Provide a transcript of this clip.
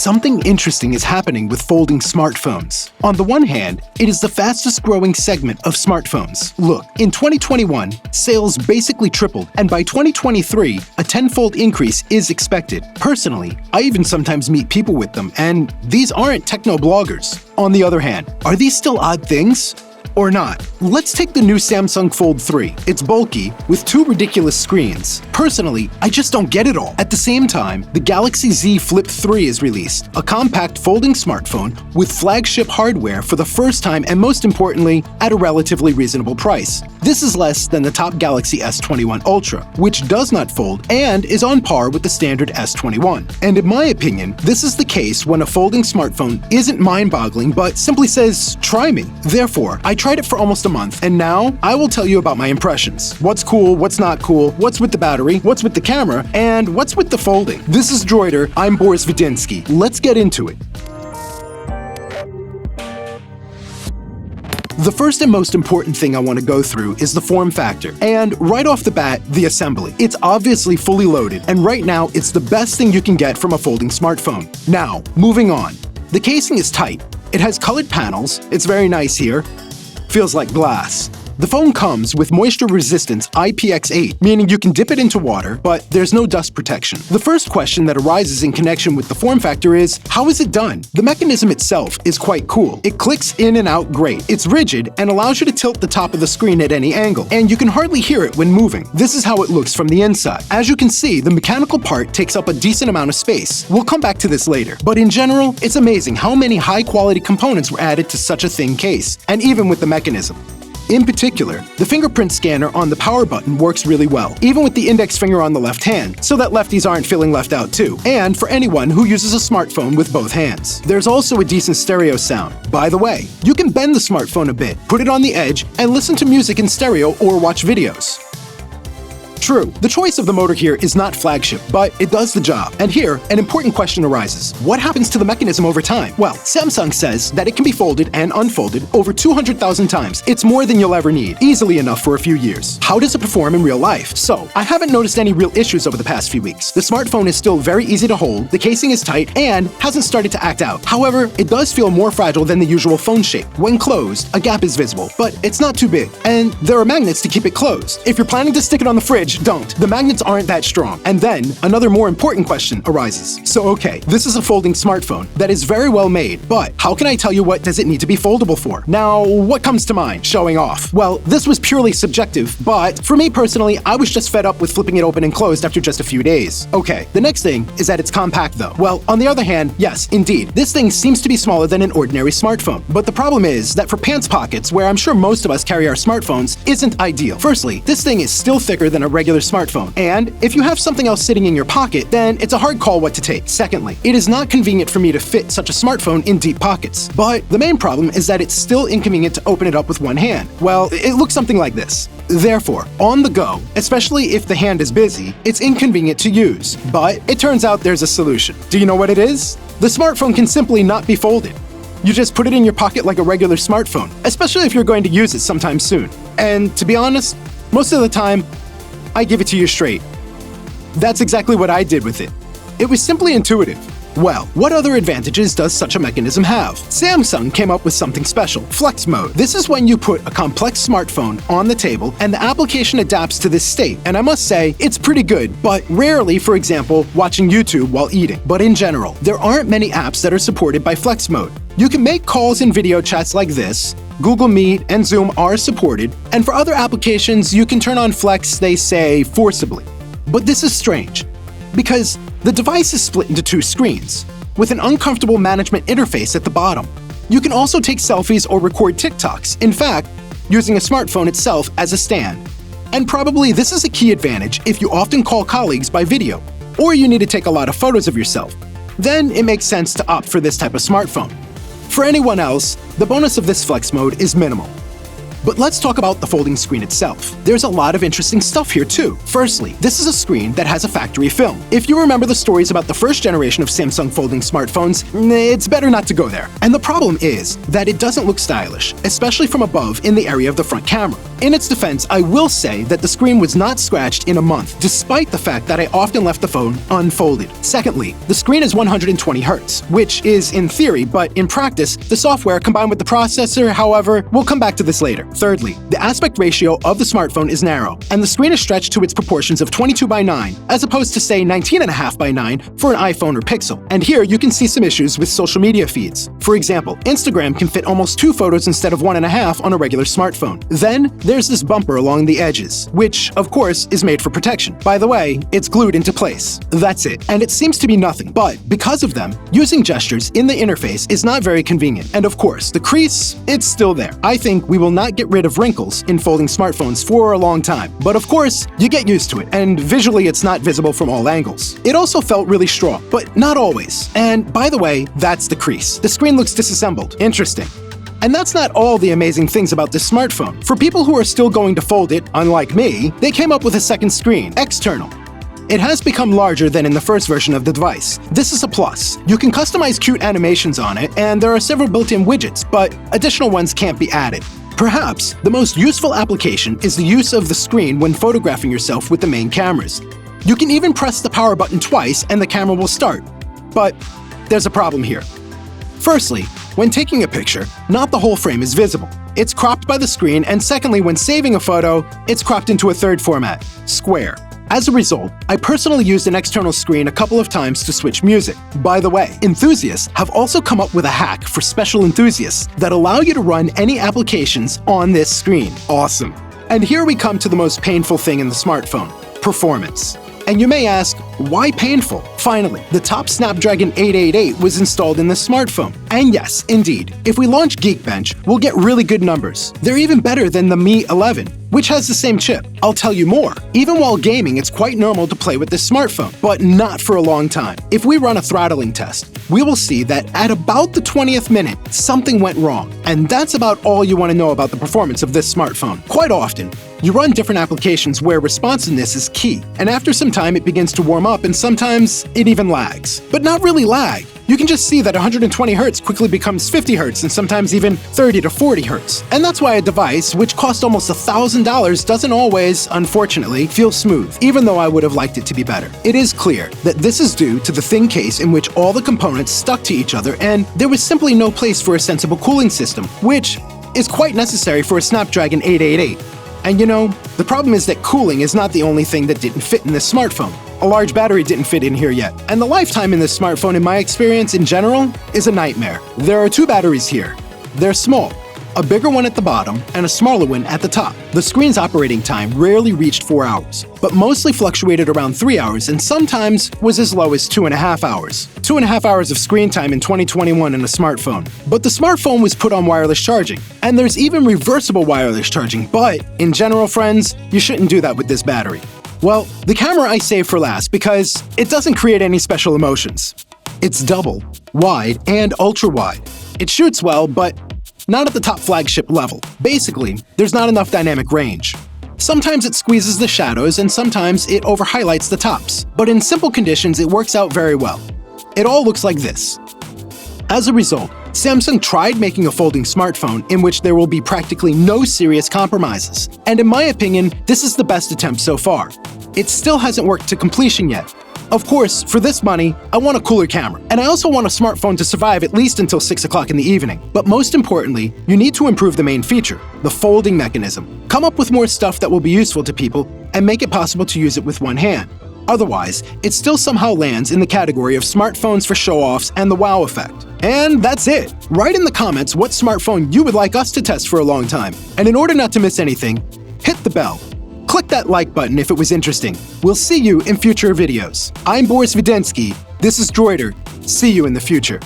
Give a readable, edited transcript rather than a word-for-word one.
Something interesting is happening with folding smartphones. On the one hand, it is the fastest growing segment of smartphones. Look, in 2021, sales basically tripled, and by 2023, a tenfold increase is expected. Personally, I even sometimes meet people with them, and these aren't techno bloggers. On the other hand, are these still odd things? Or not? Let's take the new Samsung Fold 3. It's bulky, with two ridiculous screens. Personally, I just don't get it all. At the same time, the Galaxy Z Flip 3 is released, a compact folding smartphone with flagship hardware for the first time and most importantly, at a relatively reasonable price. This is less than the top Galaxy S21 Ultra, which does not fold and is on par with the standard S21. And in my opinion, this is the case when a folding smartphone isn't mind-boggling but simply says, "Try me." Therefore, I tried it for almost a month, and now I will tell you about my impressions. What's cool, what's not cool, what's with the battery, what's with the camera, and what's with the folding. This is Droider, I'm Boris and Valery. Let's get into it. The first and most important thing I want to go through is the form factor, and right off the bat, the assembly. It's obviously fully loaded, and right now it's the best thing you can get from a folding smartphone. Now, moving on. The casing is tight. It has colored panels, it's very nice here. Feels like glass. The phone comes with moisture resistance IPX8, meaning you can dip it into water, but there's no dust protection. The first question that arises in connection with the form factor is, how is it done? The mechanism itself is quite cool. It clicks in and out great. It's rigid and allows you to tilt the top of the screen at any angle, and you can hardly hear it when moving. This is how it looks from the inside. As you can see, the mechanical part takes up a decent amount of space. We'll come back to this later, but in general, it's amazing how many high-quality components were added to such a thin case, and even with the mechanism. In particular, the fingerprint scanner on the power button works really well, even with the index finger on the left hand, so that lefties aren't feeling left out too, and for anyone who uses a smartphone with both hands. There's also a decent stereo sound. By the way, you can bend the smartphone a bit, put it on the edge, and listen to music in stereo or watch videos. True, the choice of the motor here is not flagship, but it does the job. And here, an important question arises. What happens to the mechanism over time? Well, Samsung says that it can be folded and unfolded over 200,000 times. It's more than you'll ever need, easily enough for a few years. How does it perform in real life? So, I haven't noticed any real issues over the past few weeks. The smartphone is still very easy to hold, the casing is tight, and hasn't started to act out. However, it does feel more fragile than the usual phone shape. When closed, a gap is visible, but it's not too big. And there are magnets to keep it closed. If you're planning to stick it on the fridge, don't. The magnets aren't that strong. And then, another more important question arises. So okay, this is a folding smartphone that is very well made, but how can I tell you what does it need to be foldable for? Now, what comes to mind? Showing off. Well, this was purely subjective, but for me personally, I was just fed up with flipping it open and closed after just a few days. Okay, the next thing is that it's compact though. Well, on the other hand, yes, indeed, this thing seems to be smaller than an ordinary smartphone. But the problem is that for pants pockets, where I'm sure most of us carry our smartphones, isn't ideal. Firstly, this thing is still thicker than a regular smartphone, and if you have something else sitting in your pocket, then it's a hard call what to take. Secondly, it is not convenient for me to fit such a smartphone in deep pockets. But the main problem is that it's still inconvenient to open it up with one hand. Well, it looks something like this. Therefore, on the go, especially if the hand is busy, it's inconvenient to use. But it turns out there's a solution. Do you know what it is? The smartphone can simply not be folded. You just put it in your pocket like a regular smartphone, especially if you're going to use it sometime soon. And to be honest, most of the time, I give it to you straight. That's exactly what I did with it. It was simply intuitive. Well, what other advantages does such a mechanism have? Samsung came up with something special, Flex Mode. This is when you put a complex smartphone on the table and the application adapts to this state. And I must say, it's pretty good, but rarely, for example, watching YouTube while eating. But in general, there aren't many apps that are supported by Flex Mode. You can make calls and video chats like this. Google Meet and Zoom are supported, and for other applications, you can turn on Flex, they say, forcibly. But this is strange, because the device is split into two screens, with an uncomfortable management interface at the bottom. You can also take selfies or record TikToks, in fact, using a smartphone itself as a stand. And probably this is a key advantage if you often call colleagues by video, or you need to take a lot of photos of yourself. Then it makes sense to opt for this type of smartphone. For anyone else, the bonus of this Flex Mode is minimal. But let's talk about the folding screen itself. There's a lot of interesting stuff here too. Firstly, this is a screen that has a factory film. If you remember the stories about the first generation of Samsung folding smartphones, it's better not to go there. And the problem is that it doesn't look stylish, especially from above in the area of the front camera. In its defense, I will say that the screen was not scratched in a month, despite the fact that I often left the phone unfolded. Secondly, the screen is 120 Hz, which is in theory, but in practice, the software combined with the processor, however, we'll come back to this later. Thirdly, the aspect ratio of the smartphone is narrow, and the screen is stretched to its proportions of 22:9, as opposed to say 19.5:9 for an iPhone or Pixel. And here you can see some issues with social media feeds. For example, Instagram can fit almost 2 photos instead of 1.5 on a regular smartphone. Then there's this bumper along the edges, which, of course, is made for protection. By the way, it's glued into place. That's it. And it seems to be nothing, but because of them, using gestures in the interface is not very convenient. And of course, the crease, it's still there. I think we will not get rid of wrinkles in folding smartphones for a long time. But of course, you get used to it, and visually it's not visible from all angles. It also felt really strong, but not always. And by the way, that's the crease. The screen looks disassembled. Interesting. And that's not all the amazing things about this smartphone. For people who are still going to fold it, unlike me, they came up with a second screen, external. It has become larger than in the first version of the device. This is a plus. You can customize cute animations on it, and there are several built-in widgets, but additional ones can't be added. Perhaps the most useful application is the use of the screen when photographing yourself with the main cameras. You can even press the power button twice and the camera will start. But there's a problem here. Firstly, when taking a picture, not the whole frame is visible. It's cropped by the screen, and secondly, when saving a photo, it's cropped into a third format, square. As a result, I personally used an external screen a couple of times to switch music. By the way, enthusiasts have also come up with a hack for special enthusiasts that allow you to run any applications on this screen. Awesome. And here we come to the most painful thing in the smartphone, performance. And you may ask, why painful? Finally, the top Snapdragon 888 was installed in the smartphone. And yes, indeed, if we launch Geekbench, we'll get really good numbers. They're even better than the Mi 11, which has the same chip. I'll tell you more. Even while gaming, it's quite normal to play with this smartphone, but not for a long time. If we run a throttling test, we will see that at about the 20th minute, something went wrong. And that's about all you want to know about the performance of this smartphone. Quite often, you run different applications where responsiveness is key, and after some time it begins to warm up and sometimes it even lags. But not really lag. You can just see that 120 Hz quickly becomes 50 Hz and sometimes even 30 to 40 Hz. And that's why a device, which cost almost $1,000, doesn't always, unfortunately, feel smooth, even though I would have liked it to be better. It is clear that this is due to the thin case in which all the components stuck to each other, and there was simply no place for a sensible cooling system, which is quite necessary for a Snapdragon 888. And you know, the problem is that cooling is not the only thing that didn't fit in this smartphone. A large battery didn't fit in here yet. And the lifetime in this smartphone, in my experience in general, is a nightmare. There are 2 batteries here. They're small, a bigger one at the bottom and a smaller one at the top. The screen's operating time rarely reached 4 hours, but mostly fluctuated around 3 hours and sometimes was as low as 2.5 hours. 2.5 hours of screen time in 2021 in a smartphone. But the smartphone was put on wireless charging, and there's even reversible wireless charging, but in general, friends, you shouldn't do that with this battery. Well, the camera I saved for last because it doesn't create any special emotions. It's double, wide, and ultra-wide. It shoots well, but not at the top flagship level. Basically, there's not enough dynamic range. Sometimes it squeezes the shadows and sometimes it over-highlights the tops. But in simple conditions, it works out very well. It all looks like this. As a result, Samsung tried making a folding smartphone in which there will be practically no serious compromises. And in my opinion, this is the best attempt so far. It still hasn't worked to completion yet. Of course, for this money, I want a cooler camera. And I also want a smartphone to survive at least until 6 o'clock in the evening. But most importantly, you need to improve the main feature, the folding mechanism. Come up with more stuff that will be useful to people and make it possible to use it with one hand. Otherwise, it still somehow lands in the category of smartphones for show-offs and the wow effect. And that's it. Write in the comments what smartphone you would like us to test for a long time. And in order not to miss anything, hit the bell. Click that like button if it was interesting. We'll see you in future videos. I'm Boris Vidensky. This is Droider. See you in the future.